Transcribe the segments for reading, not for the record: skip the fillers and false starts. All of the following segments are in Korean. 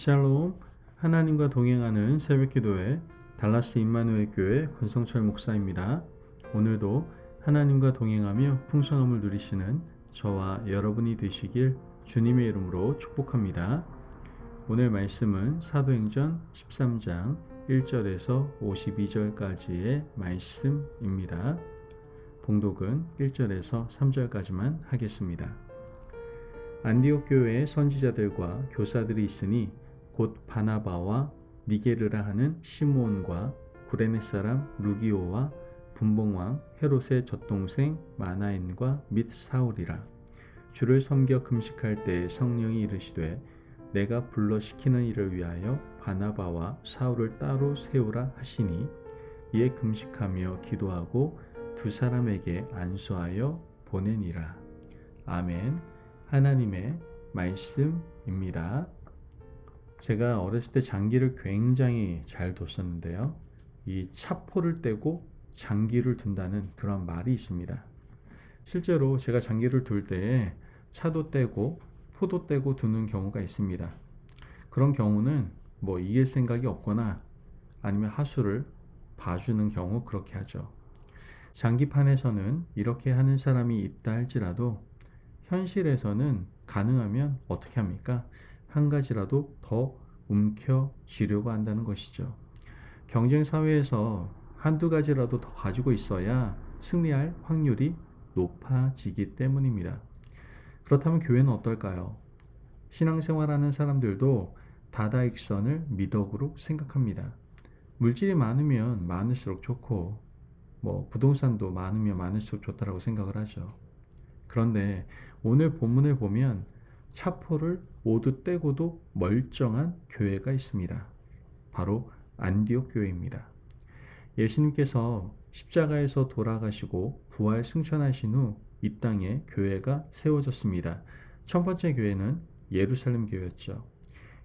샬롬, 하나님과 동행하는 새벽기도회 달라스 임마누엘 교회 권성철 목사입니다. 오늘도 하나님과 동행하며 풍성함을 누리시는 저와 여러분이 되시길 주님의 이름으로 축복합니다. 오늘 말씀은 사도행전 13장 1절에서 52절까지의 말씀입니다. 봉독은 1절에서 3절까지만 하겠습니다. 안디옥 교회에 선지자들과 교사들이 있으니 곧 바나바와 니게르라 하는 시므온과 구레네 사람 루기오와 분봉왕 헤롯의 젖동생 마나엔과 및 사울이라. 주를 섬겨 금식할 때에 성령이 이르시되 내가 불러 시키는 일을 위하여 바나바와 사울을 따로 세우라 하시니 이에 금식하며 기도하고 두 사람에게 안수하여 보내니라. 아멘. 하나님의 말씀입니다. 제가 어렸을 때 장기를 굉장히 잘 뒀었는데요. 이 차포를 떼고 장기를 둔다는 그런 말이 있습니다. 실제로 제가 장기를 둘 때에 차도 떼고 포도 떼고 두는 경우가 있습니다. 그런 경우는 이길 생각이 없거나 아니면 하수를 봐주는 경우 그렇게 하죠. 장기판에서는 이렇게 하는 사람이 있다 할지라도 현실에서는 가능하면 어떻게 합니까? 한 가지라도 더 움켜쥐려고 한다는 것이죠. 경쟁사회에서 한두 가지라도 더 가지고 있어야 승리할 확률이 높아지기 때문입니다. 그렇다면 교회는 어떨까요? 신앙생활하는 사람들도 다다익선을 미덕으로 생각합니다. 물질이 많으면 많을수록 좋고 부동산도 많으면 많을수록 좋다라고 생각을 하죠. 그런데 오늘 본문을 보면 차포를 모두 떼고도 멀쩡한 교회가 있습니다. 바로 안디옥 교회입니다. 예수님께서 십자가에서 돌아가시고 부활 승천하신 후 이 땅에 교회가 세워졌습니다. 첫 번째 교회는 예루살렘 교회였죠.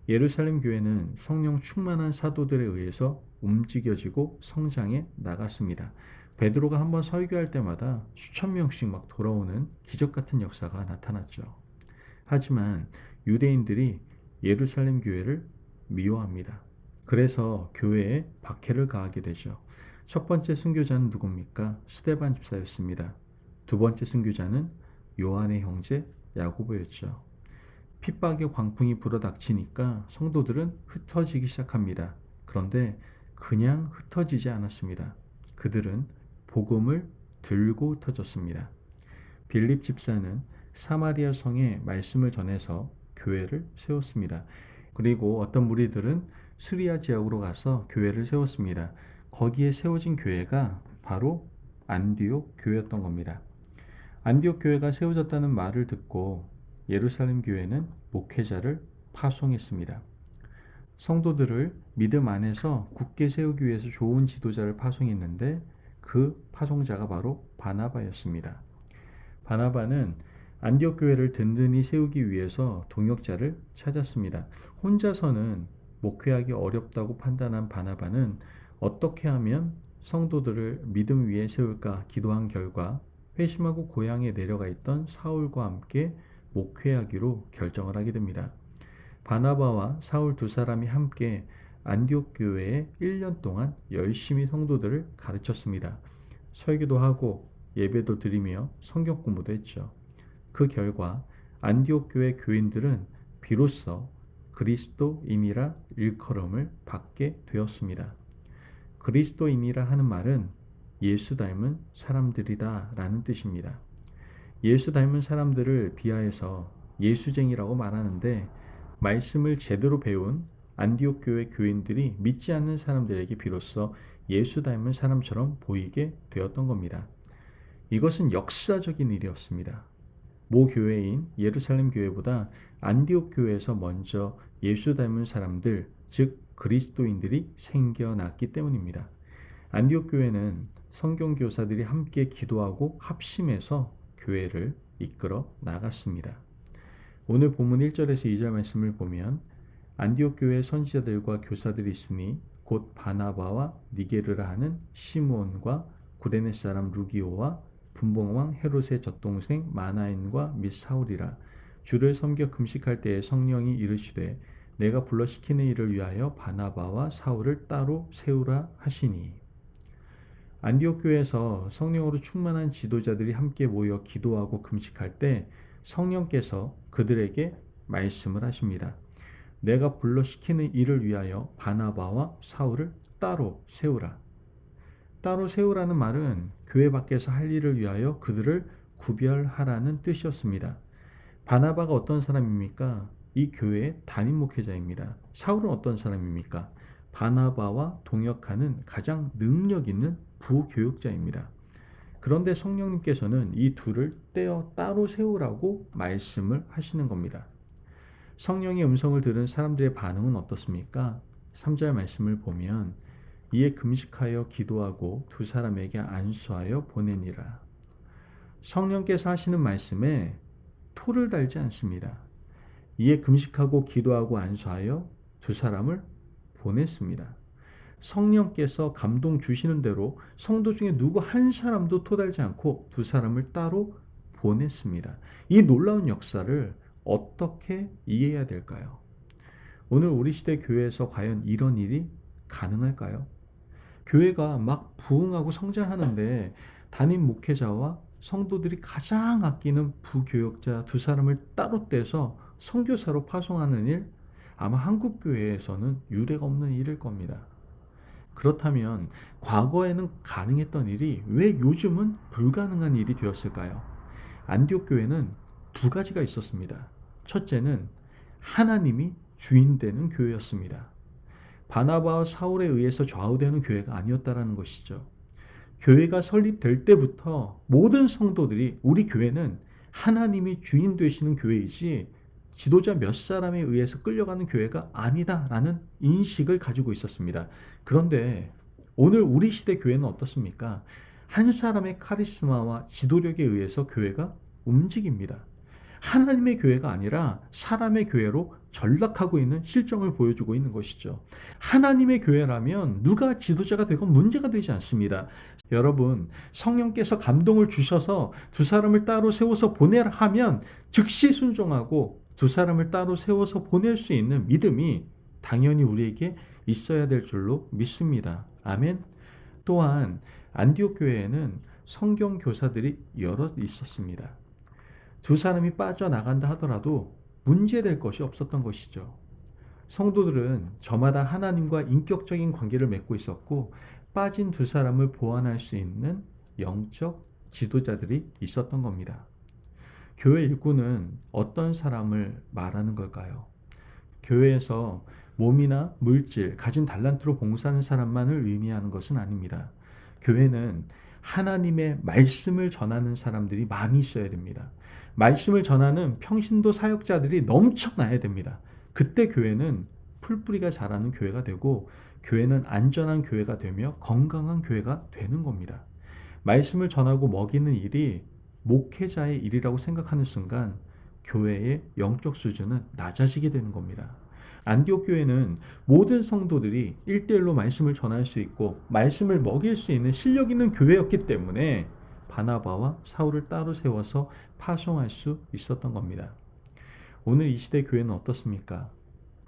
예루살렘 교회는 성령 충만한 사도들에 의해서 움직여지고 성장해 나갔습니다. 베드로가 한번 설교할 때마다 수천 명씩 막 돌아오는 기적 같은 역사가 나타났죠. 하지만 유대인들이 예루살렘 교회를 미워합니다. 그래서 교회에 박해를 가하게 되죠. 첫 번째 순교자는 누굽니까? 스데반 집사였습니다. 두 번째 순교자는 요한의 형제 야고보였죠. 핍박의 광풍이 불어닥치니까 성도들은 흩어지기 시작합니다. 그런데 그냥 흩어지지 않았습니다. 그들은 복음을 들고 흩어졌습니다. 빌립 집사는 사마리아 성에 말씀을 전해서 교회를 세웠습니다. 그리고 어떤 무리들은 스리아 지역으로 가서 교회를 세웠습니다. 거기에 세워진 교회가 바로 안디옥 교회였던 겁니다. 안디옥 교회가 세워졌다는 말을 듣고 예루살렘 교회는 목회자를 파송했습니다. 성도들을 믿음 안에서 굳게 세우기 위해서 좋은 지도자를 파송했는데 그 파송자가 바로 바나바였습니다. 바나바는 안디옥 교회를 든든히 세우기 위해서 동역자를 찾았습니다. 혼자서는 목회하기 어렵다고 판단한 바나바는 어떻게 하면 성도들을 믿음 위에 세울까 기도한 결과 회심하고 고향에 내려가 있던 사울과 함께 목회하기로 결정을 하게 됩니다. 바나바와 사울 두 사람이 함께 안디옥 교회에 1년 동안 열심히 성도들을 가르쳤습니다. 설교도 하고 예배도 드리며 성경 공부도 했죠. 그 결과 안디옥 교회 교인들은 비로소 그리스도인이라 일컬음을 받게 되었습니다. 그리스도인이라 하는 말은 예수 닮은 사람들이다 라는 뜻입니다. 예수 닮은 사람들을 비하해서 예수쟁이라고 말하는데 말씀을 제대로 배운 안디옥 교회 교인들이 믿지 않는 사람들에게 비로소 예수 닮은 사람처럼 보이게 되었던 겁니다. 이것은 역사적인 일이었습니다. 모 교회인 예루살렘 교회보다 안디옥 교회에서 먼저 예수 닮은 사람들, 즉 그리스도인들이 생겨났기 때문입니다. 안디옥 교회는 성경 교사들이 함께 기도하고 합심해서 교회를 이끌어 나갔습니다. 오늘 본문 1절에서 2절 말씀을 보면 안디옥 교회 선지자들과 교사들이 있으니 곧 바나바와 니게르라 하는 시므온과 구레네 사람 루기오와 분봉왕 헤롯의 젖동생 마나엔과 및 사울이라. 주를 섬겨 금식할 때에 성령이 이르시되 내가 불러 시키는 일을 위하여 바나바와 사울을 따로 세우라 하시니. 안디옥 교회에서 성령으로 충만한 지도자들이 함께 모여 기도하고 금식할 때 성령께서 그들에게 말씀을 하십니다. 내가 불러 시키는 일을 위하여 바나바와 사울을 따로 세우라. 따로 세우라는 말은 교회 밖에서 할 일을 위하여 그들을 구별하라는 뜻이었습니다. 바나바가 어떤 사람입니까? 이 교회의 담임 목회자입니다. 사울은 어떤 사람입니까? 바나바와 동역하는 가장 능력 있는 부교육자입니다. 그런데 성령님께서는 이 둘을 떼어 따로 세우라고 말씀을 하시는 겁니다. 성령의 음성을 들은 사람들의 반응은 어떻습니까? 3절 말씀을 보면 이에 금식하여 기도하고 두 사람에게 안수하여 보내니라. 성령께서 하시는 말씀에 토를 달지 않습니다. 이에 금식하고 기도하고 안수하여 두 사람을 보냈습니다. 성령께서 감동 주시는 대로 성도 중에 누구 한 사람도 토달지 않고 두 사람을 따로 보냈습니다. 이 놀라운 역사를 어떻게 이해해야 될까요? 오늘 우리 시대 교회에서 과연 이런 일이 가능할까요? 교회가 막 부흥하고 성장하는데 담임 목회자와 성도들이 가장 아끼는 부교역자 두 사람을 따로 떼서 선교사로 파송하는 일, 아마 한국 교회에서는 유례가 없는 일일 겁니다. 그렇다면 과거에는 가능했던 일이 왜 요즘은 불가능한 일이 되었을까요? 안디옥 교회는 두 가지가 있었습니다. 첫째는 하나님이 주인되는 교회였습니다. 바나바와 사울에 의해서 좌우되는 교회가 아니었다라는 것이죠. 교회가 설립될 때부터 모든 성도들이 우리 교회는 하나님이 주인 되시는 교회이지 지도자 몇 사람에 의해서 끌려가는 교회가 아니다라는 인식을 가지고 있었습니다. 그런데 오늘 우리 시대 교회는 어떻습니까? 한 사람의 카리스마와 지도력에 의해서 교회가 움직입니다. 하나님의 교회가 아니라 사람의 교회로 전락하고 있는 실정을 보여주고 있는 것이죠. 하나님의 교회라면 누가 지도자가 되건 문제가 되지 않습니다. 여러분, 성령께서 감동을 주셔서 두 사람을 따로 세워서 보내라 하면 즉시 순종하고 두 사람을 따로 세워서 보낼 수 있는 믿음이 당연히 우리에게 있어야 될 줄로 믿습니다. 아멘. 또한 안디옥 교회에는 성경 교사들이 여럿 있었습니다. 두 사람이 빠져나간다 하더라도 문제될 것이 없었던 것이죠. 성도들은 저마다 하나님과 인격적인 관계를 맺고 있었고 빠진 두 사람을 보완할 수 있는 영적 지도자들이 있었던 겁니다. 교회 일꾼은 어떤 사람을 말하는 걸까요? 교회에서 몸이나 물질, 가진 달란트로 봉사하는 사람만을 의미하는 것은 아닙니다. 교회는 하나님의 말씀을 전하는 사람들이 많이 있어야 됩니다. 말씀을 전하는 평신도 사역자들이 넘쳐나야 됩니다. 그때 교회는 풀뿌리가 자라는 교회가 되고 교회는 안전한 교회가 되며 건강한 교회가 되는 겁니다. 말씀을 전하고 먹이는 일이 목회자의 일이라고 생각하는 순간 교회의 영적 수준은 낮아지게 되는 겁니다. 안디옥 교회는 모든 성도들이 1대1로 말씀을 전할 수 있고 말씀을 먹일 수 있는 실력 있는 교회였기 때문에 바나바와 사울을 따로 세워서 파송할 수 있었던 겁니다. 오늘 이 시대 교회는 어떻습니까?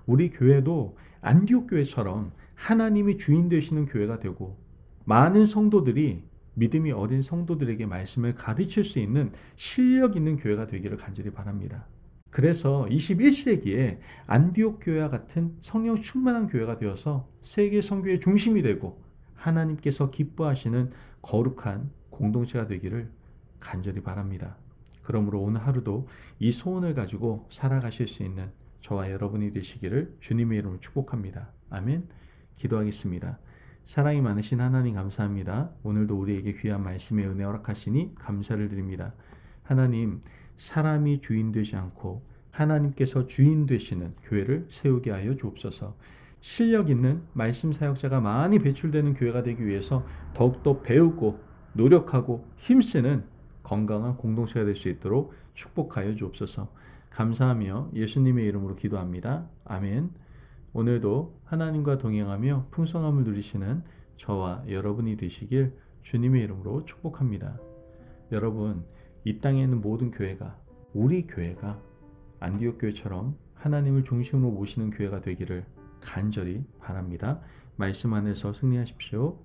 우리 교회도 안디옥 교회처럼 하나님이 주인 되시는 교회가 되고 많은 성도들이 믿음이 어린 성도들에게 말씀을 가르칠 수 있는 실력 있는 교회가 되기를 간절히 바랍니다. 그래서 21세기에 안디옥 교회와 같은 성령 충만한 교회가 되어서 세계 선교의 중심이 되고 하나님께서 기뻐하시는 거룩한 공동체가 되기를 간절히 바랍니다. 그러므로 오늘 하루도 이 소원을 가지고 살아가실 수 있는 저와 여러분이 되시기를 주님의 이름으로 축복합니다. 아멘. 기도하겠습니다. 사랑이 많으신 하나님 감사합니다. 오늘도 우리에게 귀한 말씀의 은혜 허락하시니 감사를 드립니다. 하나님, 사람이 주인 되지 않고 하나님께서 주인 되시는 교회를 세우게 하여 주옵소서. 실력 있는 말씀 사역자가 많이 배출되는 교회가 되기 위해서 더욱더 배우고 노력하고 힘쓰는 건강한 공동체가 될 수 있도록 축복하여 주옵소서. 감사하며 예수님의 이름으로 기도합니다. 아멘. 오늘도 하나님과 동행하며 풍성함을 누리시는 저와 여러분이 되시길 주님의 이름으로 축복합니다. 여러분, 이 땅에 있는 모든 교회가, 우리 교회가 안디옥 교회처럼 하나님을 중심으로 모시는 교회가 되기를 간절히 바랍니다. 말씀 안에서 승리하십시오.